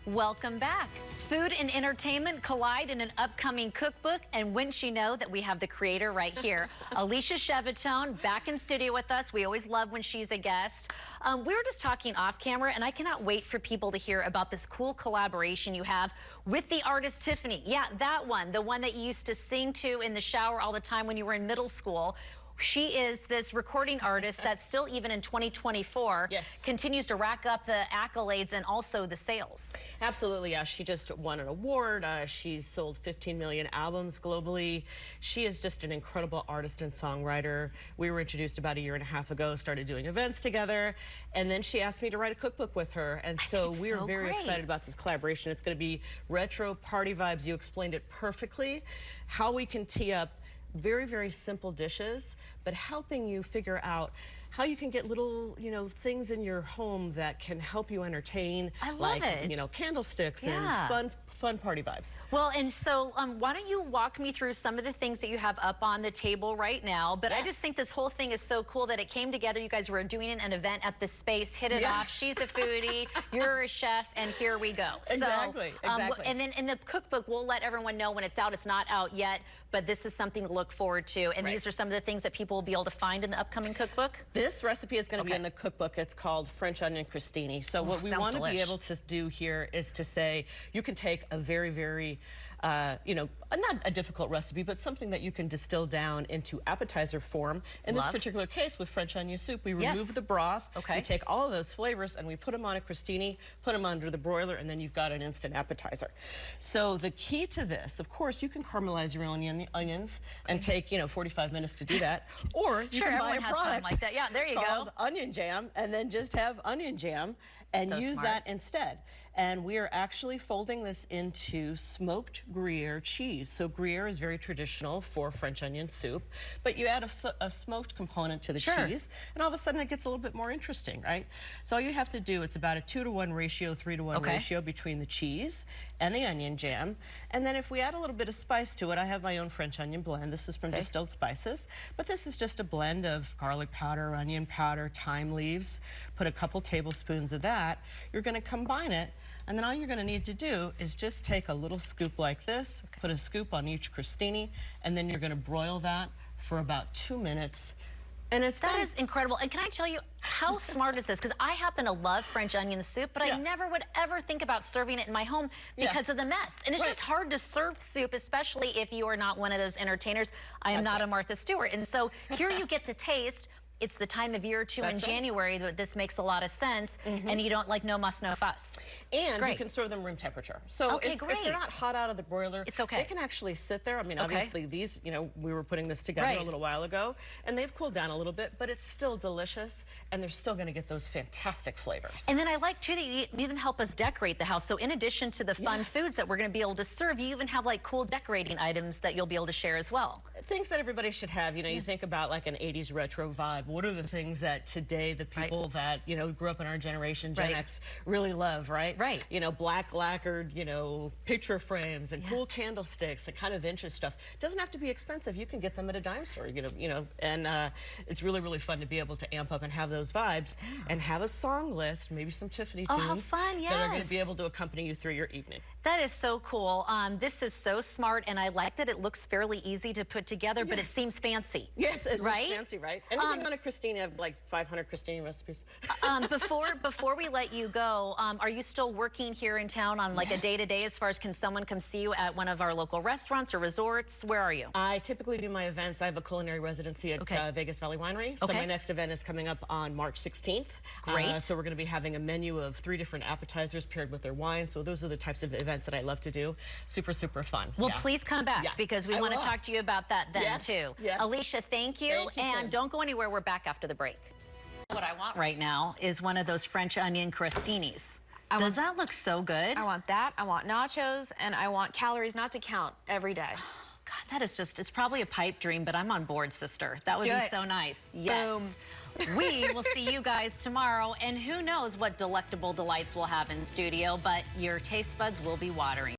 Welcome back. Food and entertainment collide in an upcoming cookbook, and wouldn't you know that we have the creator right here. Alicia back in studio with us. We always love when she's a guest. We were just talking off camera, and I cannot wait for people to hear about this cool collaboration you have with the artist Tiffany. Yeah, that one, the one that you used to sing to in the shower all the time when you were in middle school. She is this recording artist that still, even in 2024, continues to rack up the accolades and also the sales. Absolutely, yeah. She just won an award. She's sold 15 million albums globally. She is just an incredible artist and songwriter. We were introduced about a year and a half ago, started doing events together, and then she asked me to write a cookbook with her. And so we are very excited about this collaboration. It's going to be retro party vibes. You explained it perfectly, how we can tee up very, very simple dishes, but helping you figure out how you can get little, things in your home that can help you entertain. I love it. Candlesticks and fun party vibes. Well, and so why don't you walk me through some of the things that you have up on the table right now? But I just think this whole thing is so cool that it came together. You guys were doing an event at the space, hit it off. She's a foodie, you're a chef, and here we go. Exactly, exactly. And then in the cookbook, we'll let everyone know when it's out. It's not out yet, but this is something to look forward to. And these are some of the things that people will be able to find in the upcoming cookbook? This recipe is going to be in the cookbook. It's called French onion crostini. So what we want to be able to do here is to say you can take a very, very, not a difficult recipe, but something that you can distill down into appetizer form. In this particular case, with French onion soup, we remove the broth. We take all of those flavors and we put them on a crostini, put them under the broiler, and then you've got an instant appetizer. So the key to this, of course, you can caramelize your own onions and take, 45 minutes to do that. Or you can buy a product like that. Yeah, there you called onion jam, and then just have onion jam and use that instead. And we are actually folding this into smoked Gruyere cheese. So Gruyere is very traditional for French onion soup, but you add a smoked component to the cheese, and all of a sudden it gets a little bit more interesting, right? So all you have to do, it's about a 2-to-1 ratio, 3-to-1 ratio between the cheese and the onion jam. And then if we add a little bit of spice to it, I have my own French onion blend. This is from Distilled Spices, but this is just a blend of garlic powder, onion powder, thyme leaves. Put a couple tablespoons of that. You're going to combine it, and then all you're going to need to do is just take a little scoop like this, put a scoop on each crostini, and then you're going to broil that for about 2 minutes. And it's That is incredible. And can I tell you, how smart is this? Because I happen to love French onion soup, but I never would ever think about serving it in my home because of the mess. And it's just hard to serve soup, especially if you are not one of those entertainers. I am not a Martha Stewart. And so here you get the taste. It's the time of year, too, in January that this makes a lot of sense, and you don't like no muss, no fuss. And you can serve them room temperature. So if they're not hot out of the broiler, it's okay. They can actually sit there. I mean, obviously these, we were putting this together a little while ago, and they've cooled down a little bit, but it's still delicious, and they're still going to get those fantastic flavors. And then I like, too, that you even help us decorate the house. So in addition to the fun foods that we're going to be able to serve, you even have, like, cool decorating items that you'll be able to share as well. Things that everybody should have. You think about, like, an 80s retro vibe. What are the things that today the people that, grew up in our generation, Gen X, really love, right? Black lacquered, picture frames and cool candlesticks and kind of vintage stuff. It doesn't have to be expensive. You can get them at a dime store, and it's really, really fun to be able to amp up and have those vibes and have a song list, maybe some Tiffany tunes that are going to be able to accompany you through your evening. That is so cool. This is so smart, and I like that it looks fairly easy to put together, but it seems fancy. Yes, it looks fancy, right? Anything on a crostini, I have like 500 crostini recipes. Before we let you go, are you still working here in town on like a day-to-day as far as can someone come see you at one of our local restaurants or resorts? Where are you? I typically do my events. I have a culinary residency at Vegas Valley Winery. So my next event is coming up on March 16th. Great. So we're going to be having a menu of 3 different appetizers paired with their wine. So those are the types of events that I love to do. Super, super fun. Well, please come back because we want to talk to you about that then too. Alicia, thank you. And don't go anywhere. We're back after the break. What I want right now is one of those French onion crostinis. Does that look so good? I want that. I want nachos, and I want calories not to count every day. God, that is just, it's probably a pipe dream, but I'm on board, sister. That would be so nice. Yes. Boom. We will see you guys tomorrow, and who knows what delectable delights we'll have in studio, but your taste buds will be watering.